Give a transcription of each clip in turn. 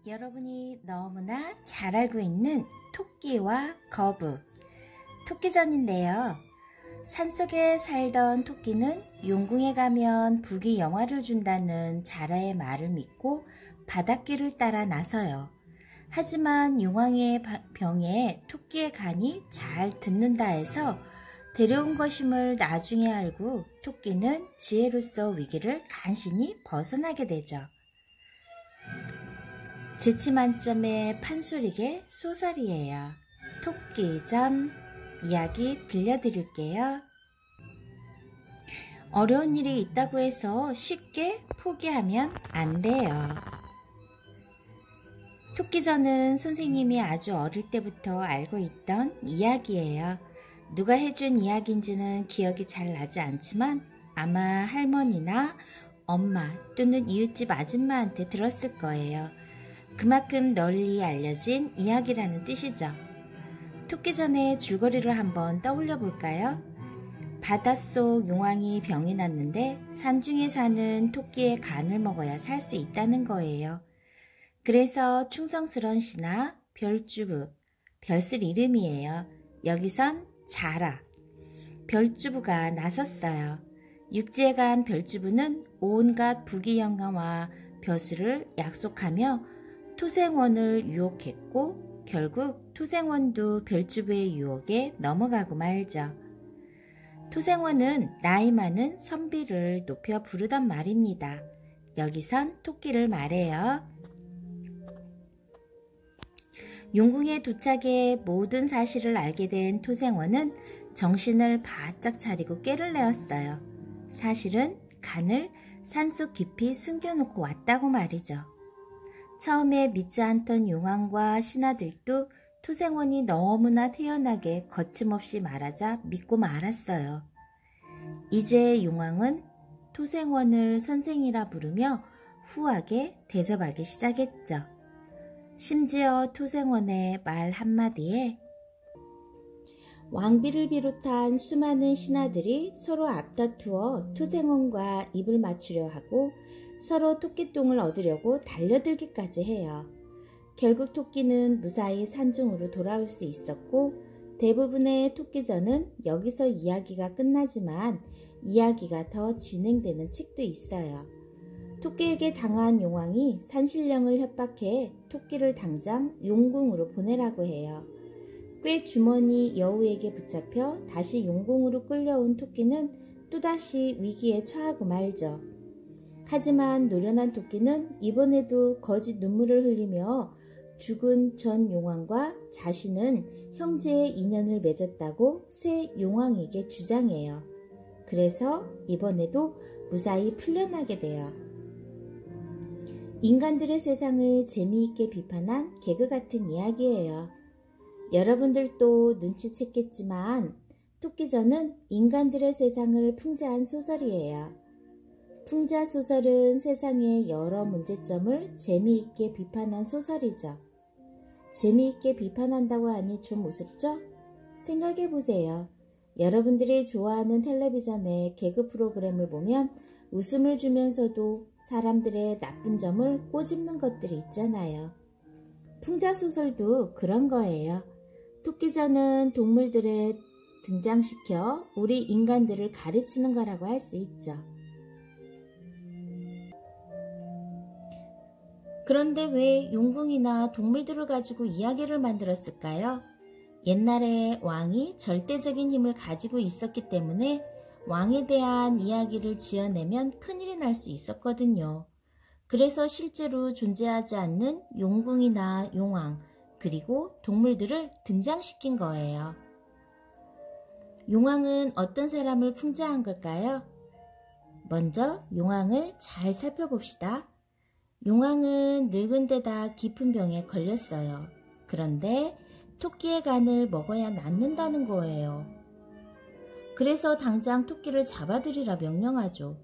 여러분이 너무나 잘 알고 있는 토끼와 거북, 토끼전인데요. 산속에 살던 토끼는 용궁에 가면 북이 영화를 준다는 자라의 말을 믿고 바닷길을 따라 나서요. 하지만 용왕의 병에 토끼의 간이 잘 듣는다 해서 데려온 것임을 나중에 알고 토끼는 지혜로서 위기를 간신히 벗어나게 되죠. 재치 만점의 판소리계 소설이에요. 토끼전 이야기 들려드릴게요. 어려운 일이 있다고 해서 쉽게 포기하면 안 돼요. 토끼전은 선생님이 아주 어릴 때부터 알고 있던 이야기예요. 누가 해준 이야기인지는 기억이 잘 나지 않지만 아마 할머니나 엄마 또는 이웃집 아줌마한테 들었을 거예요. 그만큼 널리 알려진 이야기라는 뜻이죠. 토끼전의 줄거리를 한번 떠올려 볼까요? 바닷속 용왕이 병이 났는데 산중에 사는 토끼의 간을 먹어야 살 수 있다는 거예요. 그래서 충성스러운 신하 별주부, 별쓸 이름이에요. 여기선 자라, 별주부가 나섰어요. 육지에 간 별주부는 온갖 부귀영화와 벼슬을 약속하며 토생원을 유혹했고 결국 토생원도 별주부의 유혹에 넘어가고 말죠. 토생원은 나이 많은 선비를 높여 부르던 말입니다. 여기선 토끼를 말해요. 용궁에 도착해 모든 사실을 알게 된 토생원은 정신을 바짝 차리고 꾀를 내었어요. 사실은 간을 산속 깊이 숨겨놓고 왔다고 말이죠. 처음에 믿지 않던 용왕과 신하들도 토생원이 너무나 태연하게 거침없이 말하자 믿고 말았어요. 이제 용왕은 토생원을 선생이라 부르며 후하게 대접하기 시작했죠. 심지어 토생원의 말 한마디에 왕비를 비롯한 수많은 신하들이 서로 앞다투어 토생원과 입을 맞추려 하고 서로 토끼똥을 얻으려고 달려들기까지 해요. 결국 토끼는 무사히 산중으로 돌아올 수 있었고 대부분의 토끼전은 여기서 이야기가 끝나지만 이야기가 더 진행되는 책도 있어요. 토끼에게 당한 용왕이 산신령을 협박해 토끼를 당장 용궁으로 보내라고 해요. 꽤 주머니 여우에게 붙잡혀 다시 용궁으로 끌려온 토끼는 또다시 위기에 처하고 말죠. 하지만 노련한 토끼는 이번에도 거짓 눈물을 흘리며 죽은 전 용왕과 자신은 형제의 인연을 맺었다고 새 용왕에게 주장해요. 그래서 이번에도 무사히 풀려나게 돼요. 인간들의 세상을 재미있게 비판한 개그 같은 이야기예요. 여러분들도 눈치챘겠지만 토끼전은 인간들의 세상을 풍자한 소설이에요. 풍자 소설은 세상의 여러 문제점을 재미있게 비판한 소설이죠. 재미있게 비판한다고 하니 좀 우습죠? 생각해보세요. 여러분들이 좋아하는 텔레비전의 개그 프로그램을 보면 웃음을 주면서도 사람들의 나쁜 점을 꼬집는 것들이 있잖아요. 풍자 소설도 그런 거예요. 토끼전은 동물들을 등장시켜 우리 인간들을 가르치는 거라고 할 수 있죠. 그런데 왜 용궁이나 동물들을 가지고 이야기를 만들었을까요? 옛날에 왕이 절대적인 힘을 가지고 있었기 때문에 왕에 대한 이야기를 지어내면 큰일이 날 수 있었거든요. 그래서 실제로 존재하지 않는 용궁이나 용왕, 그리고 동물들을 등장시킨 거예요. 용왕은 어떤 사람을 풍자한 걸까요? 먼저 용왕을 잘 살펴봅시다. 용왕은 늙은 데다 깊은 병에 걸렸어요. 그런데 토끼의 간을 먹어야 낫는다는 거예요. 그래서 당장 토끼를 잡아들이라 명령하죠.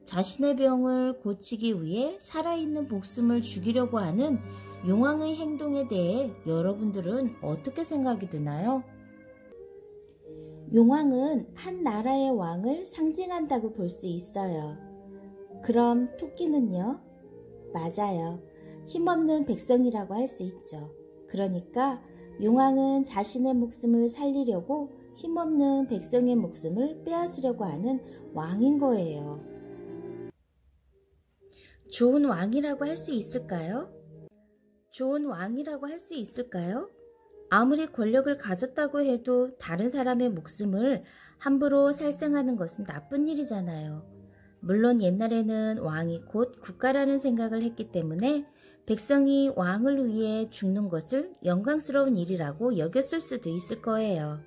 자신의 병을 고치기 위해 살아있는 목숨을 죽이려고 하는 용왕의 행동에 대해 여러분들은 어떻게 생각이 드나요? 용왕은 한 나라의 왕을 상징한다고 볼 수 있어요. 그럼 토끼는요? 맞아요. 힘없는 백성이라고 할 수 있죠. 그러니까 용왕은 자신의 목숨을 살리려고 힘없는 백성의 목숨을 빼앗으려고 하는 왕인 거예요. 좋은 왕이라고 할 수 있을까요? 좋은 왕이라고 할 수 있을까요? 아무리 권력을 가졌다고 해도 다른 사람의 목숨을 함부로 살생하는 것은 나쁜 일이잖아요. 물론 옛날에는 왕이 곧 국가라는 생각을 했기 때문에 백성이 왕을 위해 죽는 것을 영광스러운 일이라고 여겼을 수도 있을 거예요.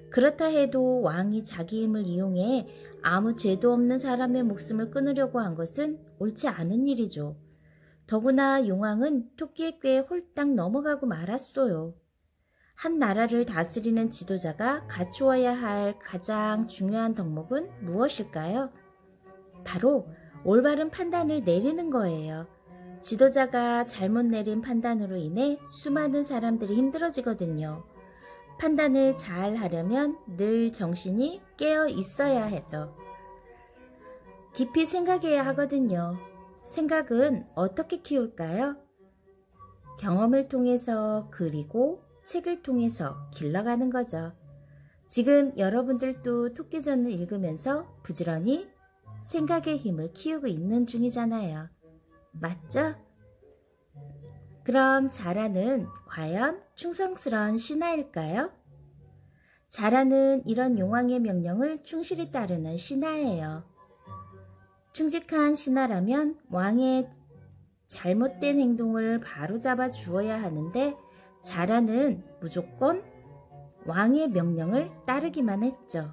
그렇다 해도 왕이 자기 힘을 이용해 아무 죄도 없는 사람의 목숨을 끊으려고 한 것은 옳지 않은 일이죠. 더구나 용왕은 토끼의 꾀에 홀딱 넘어가고 말았어요. 한 나라를 다스리는 지도자가 갖추어야 할 가장 중요한 덕목은 무엇일까요? 바로 올바른 판단을 내리는 거예요. 지도자가 잘못 내린 판단으로 인해 수많은 사람들이 힘들어지거든요. 판단을 잘 하려면 늘 정신이 깨어 있어야 하죠. 깊이 생각해야 하거든요. 생각은 어떻게 키울까요? 경험을 통해서 그리고 책을 통해서 길러가는 거죠. 지금 여러분들도 토끼전을 읽으면서 부지런히 생각의 힘을 키우고 있는 중이잖아요. 맞죠? 그럼 자라는 과연 충성스러운 신하일까요? 자라는 이런 용왕의 명령을 충실히 따르는 신하예요. 충직한 신하라면 왕의 잘못된 행동을 바로잡아 주어야 하는데 자라는 무조건 왕의 명령을 따르기만 했죠.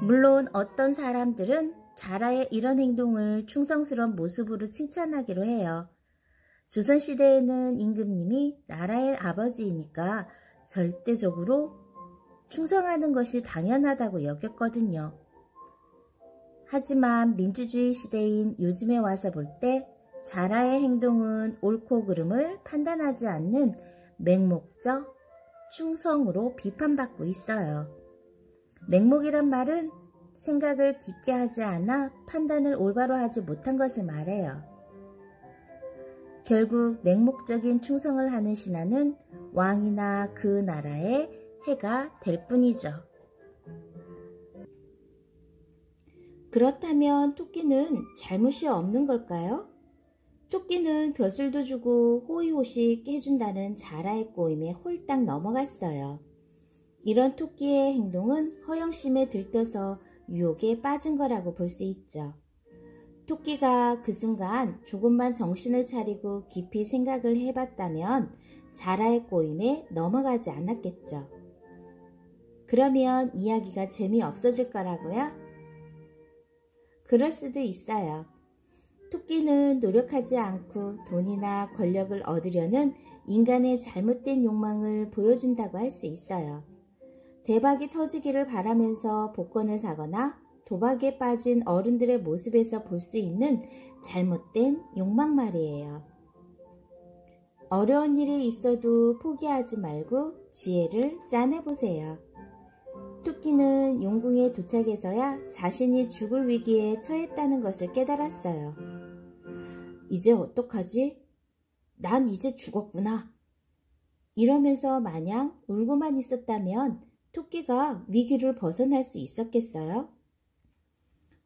물론 어떤 사람들은 자라의 이런 행동을 충성스러운 모습으로 칭찬하기로 해요. 조선시대에는 임금님이 나라의 아버지이니까 절대적으로 충성하는 것이 당연하다고 여겼거든요. 하지만 민주주의 시대인 요즘에 와서 볼 때 자라의 행동은 옳고 그름을 판단하지 않는 맹목적 충성으로 비판받고 있어요. 맹목이란 말은 생각을 깊게 하지 않아 판단을 올바로 하지 못한 것을 말해요. 결국 맹목적인 충성을 하는 신하는 왕이나 그 나라의 해가 될 뿐이죠. 그렇다면 토끼는 잘못이 없는 걸까요? 토끼는 벼슬도 주고 호의호식 해준다는 자라의 꼬임에 홀딱 넘어갔어요. 이런 토끼의 행동은 허영심에 들떠서 유혹에 빠진 거라고 볼 수 있죠. 토끼가 그 순간 조금만 정신을 차리고 깊이 생각을 해봤다면 자라의 꼬임에 넘어가지 않았겠죠. 그러면 이야기가 재미없어질 거라고요? 그럴 수도 있어요. 토끼는 노력하지 않고 돈이나 권력을 얻으려는 인간의 잘못된 욕망을 보여준다고 할 수 있어요. 대박이 터지기를 바라면서 복권을 사거나 도박에 빠진 어른들의 모습에서 볼 수 있는 잘못된 욕망 말이에요. 어려운 일이 있어도 포기하지 말고 지혜를 짜내보세요. 토끼는 용궁에 도착해서야 자신이 죽을 위기에 처했다는 것을 깨달았어요. 이제 어떡하지? 난 이제 죽었구나. 이러면서 마냥 울고만 있었다면 토끼가 위기를 벗어날 수 있었겠어요?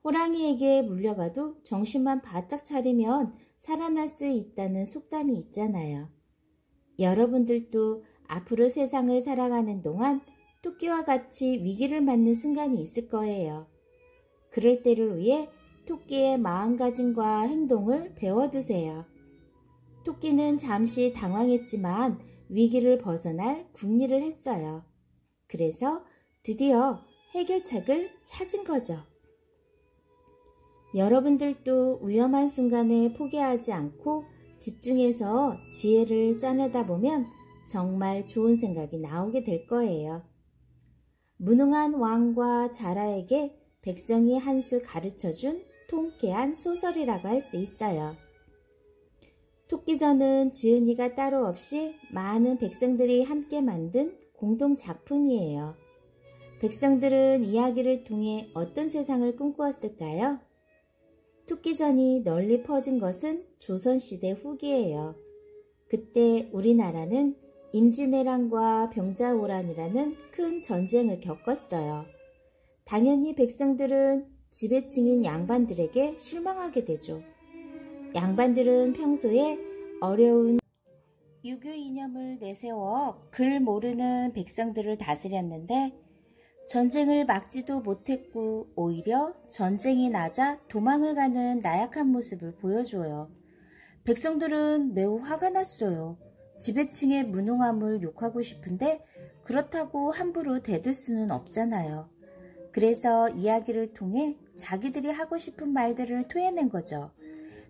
호랑이에게 물려가도 정신만 바짝 차리면 살아날 수 있다는 속담이 있잖아요. 여러분들도 앞으로 세상을 살아가는 동안 토끼와 같이 위기를 맞는 순간이 있을 거예요. 그럴 때를 위해 토끼의 마음가짐과 행동을 배워두세요. 토끼는 잠시 당황했지만 위기를 벗어날 궁리를 했어요. 그래서 드디어 해결책을 찾은 거죠. 여러분들도 위험한 순간에 포기하지 않고 집중해서 지혜를 짜내다 보면 정말 좋은 생각이 나오게 될 거예요. 무능한 왕과 자라에게 백성이 한 수 가르쳐준 통쾌한 소설이라고 할 수 있어요. 토끼전은 지은이가 따로 없이 많은 백성들이 함께 만든 공동 작품이에요. 백성들은 이야기를 통해 어떤 세상을 꿈꾸었을까요? 토끼전이 널리 퍼진 것은 조선시대 후기예요. 그때 우리나라는 임진왜란과 병자호란이라는 큰 전쟁을 겪었어요. 당연히 백성들은 지배층인 양반들에게 실망하게 되죠. 양반들은 평소에 어려운 유교 이념을 내세워 글 모르는 백성들을 다스렸는데 전쟁을 막지도 못했고 오히려 전쟁이 나자 도망을 가는 나약한 모습을 보여줘요. 백성들은 매우 화가 났어요. 지배층의 무능함을 욕하고 싶은데 그렇다고 함부로 대들 수는 없잖아요. 그래서 이야기를 통해 자기들이 하고 싶은 말들을 토해낸 거죠.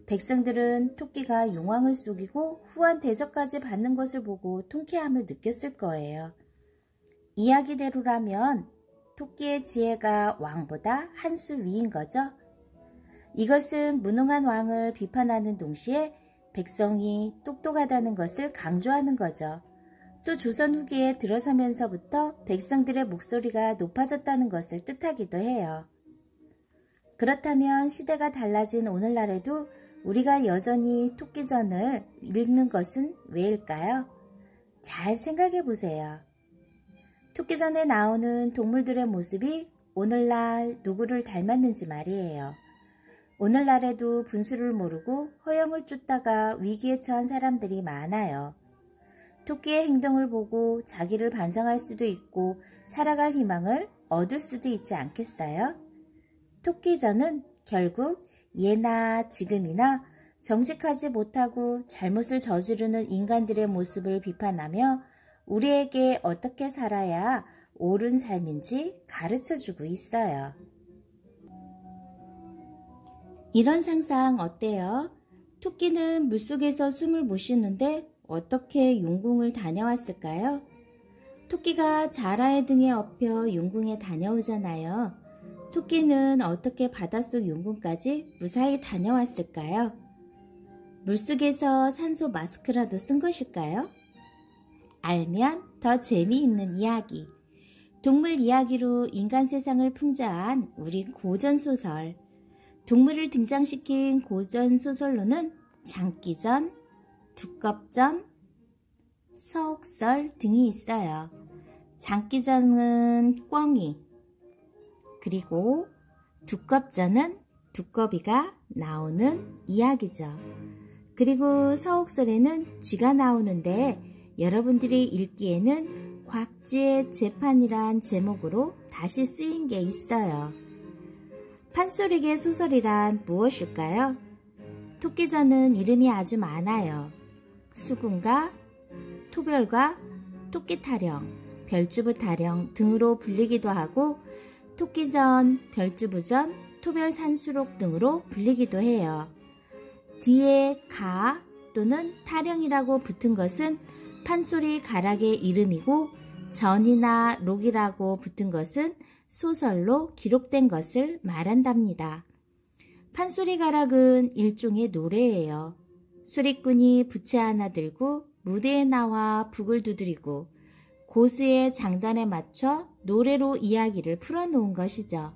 백성들은 토끼가 용왕을 속이고 후한 대접까지 받는 것을 보고 통쾌함을 느꼈을 거예요. 이야기대로라면 토끼의 지혜가 왕보다 한 수 위인 거죠. 이것은 무능한 왕을 비판하는 동시에 백성이 똑똑하다는 것을 강조하는 거죠. 또 조선 후기에 들어서면서부터 백성들의 목소리가 높아졌다는 것을 뜻하기도 해요. 그렇다면 시대가 달라진 오늘날에도 우리가 여전히 토끼전을 읽는 것은 왜일까요? 잘 생각해 보세요. 토끼전에 나오는 동물들의 모습이 오늘날 누구를 닮았는지 말이에요. 오늘날에도 분수를 모르고 허영을 쫓다가 위기에 처한 사람들이 많아요. 토끼의 행동을 보고 자기를 반성할 수도 있고 살아갈 희망을 얻을 수도 있지 않겠어요? 토끼전은 결국 예나 지금이나 정직하지 못하고 잘못을 저지르는 인간들의 모습을 비판하며 우리에게 어떻게 살아야 옳은 삶인지 가르쳐주고 있어요. 이런 상상 어때요? 토끼는 물속에서 숨을 못 쉬는데 어떻게 용궁을 다녀왔을까요? 토끼가 자라의 등에 업혀 용궁에 다녀오잖아요. 토끼는 어떻게 바닷속 용궁까지 무사히 다녀왔을까요? 물속에서 산소 마스크라도 쓴 것일까요? 알면 더 재미있는 이야기. 동물 이야기로 인간 세상을 풍자한 우리 고전소설. 동물을 등장시킨 고전소설로는 장기전, 두껍전, 서옥설 등이 있어요. 장기전은 꿩이, 그리고 두껍전은 두꺼비가 나오는 이야기죠. 그리고 서옥설에는 쥐가 나오는데 여러분들이 읽기에는 곽지의 재판이란 제목으로 다시 쓰인 게 있어요. 판소리계 소설이란 무엇일까요? 토끼전은 이름이 아주 많아요. 수군가, 토별과, 토끼타령, 별주부타령 등으로 불리기도 하고 토끼전, 별주부전, 토별산수록 등으로 불리기도 해요. 뒤에 가 또는 타령이라고 붙은 것은 판소리 가락의 이름이고 전이나 록이라고 붙은 것은 소설로 기록된 것을 말한답니다. 판소리 가락은 일종의 노래예요. 소리꾼이 부채 하나 들고 무대에 나와 북을 두드리고 고수의 장단에 맞춰 노래로 이야기를 풀어놓은 것이죠.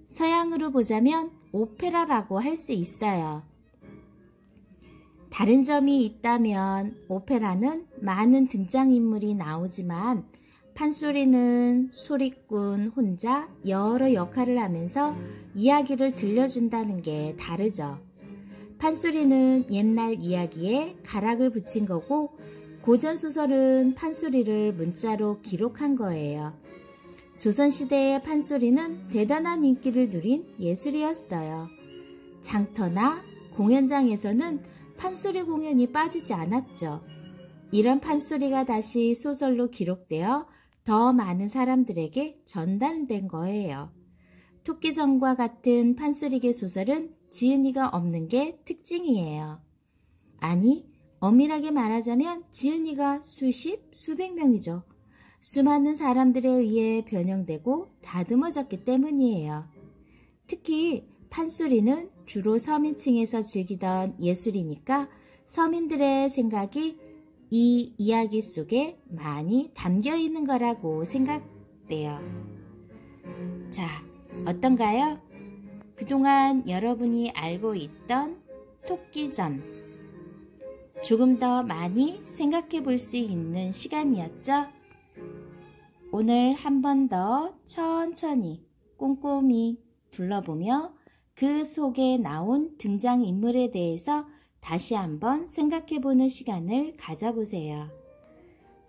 서양으로 보자면 오페라라고 할 수 있어요. 다른 점이 있다면 오페라는 많은 등장인물이 나오지만 판소리는 소리꾼 혼자 여러 역할을 하면서 이야기를 들려준다는 게 다르죠. 판소리는 옛날 이야기에 가락을 붙인 거고 고전소설은 판소리를 문자로 기록한 거예요. 조선시대의 판소리는 대단한 인기를 누린 예술이었어요. 장터나 공연장에서는 판소리 공연이 빠지지 않았죠. 이런 판소리가 다시 소설로 기록되어 더 많은 사람들에게 전달된 거예요. 토끼전과 같은 판소리계 소설은 지은이가 없는 게 특징이에요. 아니, 엄밀하게 말하자면 지은이가 수십, 수백 명이죠. 수많은 사람들에 의해 변형되고 다듬어졌기 때문이에요. 특히 판소리는 주로 서민층에서 즐기던 예술이니까 서민들의 생각이 이 이야기 속에 많이 담겨 있는 거라고 생각돼요. 자, 어떤가요? 그동안 여러분이 알고 있던 토끼전, 조금 더 많이 생각해 볼 수 있는 시간이었죠? 오늘 한 번 더 천천히 꼼꼼히 둘러보며 그 속에 나온 등장인물에 대해서 다시 한번 생각해 보는 시간을 가져보세요.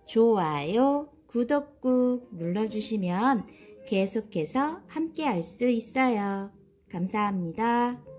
좋아요, 구독 꾹 눌러주시면 계속해서 함께 할 수 있어요. 감사합니다.